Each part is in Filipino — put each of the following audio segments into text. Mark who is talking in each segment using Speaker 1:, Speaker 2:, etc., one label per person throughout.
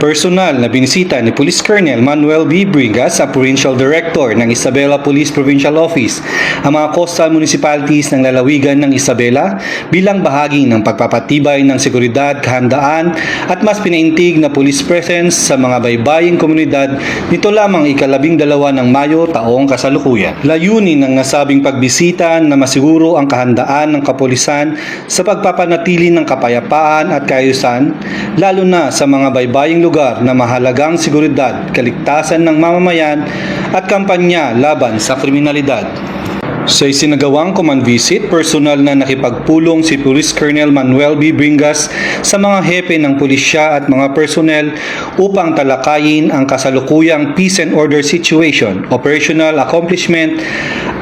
Speaker 1: Personal na binisita ni Police Colonel Manuel B. Bringas sa Provincial Director ng Isabela Police Provincial Office ang mga coastal municipalities ng lalawigan ng Isabela bilang bahagi ng pagpapatibay ng seguridad, kahandaan at mas pinaintig na police presence sa mga baybaying komunidad nito lamang ika-12 ng Mayo taong kasalukuyan. Layunin ng nasabing pagbisita na masiguro ang kahandaan ng kapulisan sa pagpapanatili ng kapayapaan at kaayusan lalo na sa mga baybaying lugar na mahalagang seguridad, kaligtasan ng mamamayan at kampanya laban sa kriminalidad. Sa isinagawang command visit, personal na nakipagpulong si Police Colonel Manuel B. Bringas sa mga hepe ng pulisya at mga personnel upang talakayin ang kasalukuyang peace and order situation, operational accomplishment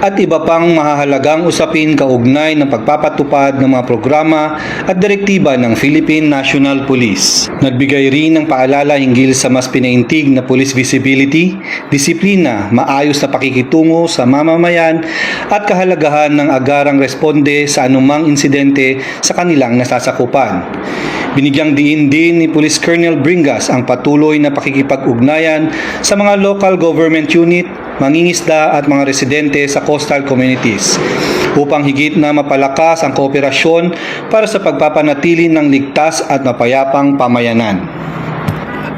Speaker 1: at iba pang mahahalagang usapin kaugnay ng pagpapatupad ng mga programa at direktiba ng Philippine National Police. Nagbigay rin ng paalala hinggil sa mas pinaintig na police visibility, disiplina, maayos na pakikitungo sa mamamayan at kahalagahan ng agarang responde sa anumang insidente sa kanilang nasasakupan. Binigyang diin din ni Police Colonel Bringas ang patuloy na pakikipag-ugnayan sa mga local government unit, mangingisda at mga residente sa coastal communities upang higit na mapalakas ang kooperasyon para sa pagpapanatili ng ligtas at mapayapang pamayanan.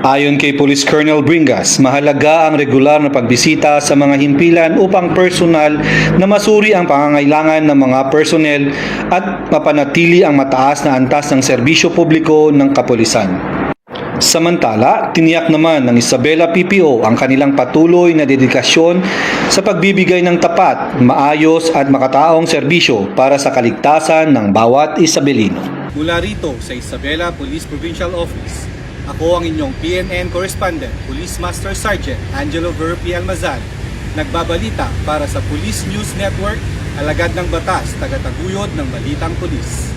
Speaker 1: Ayon kay Police Colonel Bringas, mahalaga ang regular na pagbisita sa mga himpilan upang personal na masuri ang pangangailangan ng mga personnel at mapanatili ang mataas na antas ng serbisyo publiko ng kapulisan. Samantala, tiniyak naman ng Isabela PPO ang kanilang patuloy na dedikasyon sa pagbibigay ng tapat, maayos at makataong serbisyo para sa kaligtasan ng bawat Isabelino. Mula rito sa Isabela Police Provincial Office, ako ang inyong PNN Correspondent, Police Master Sergeant Angelo Verpi Almazan, nagbabalita para sa Police News Network, alagad ng batas, tagataguyod ng balitang pulis.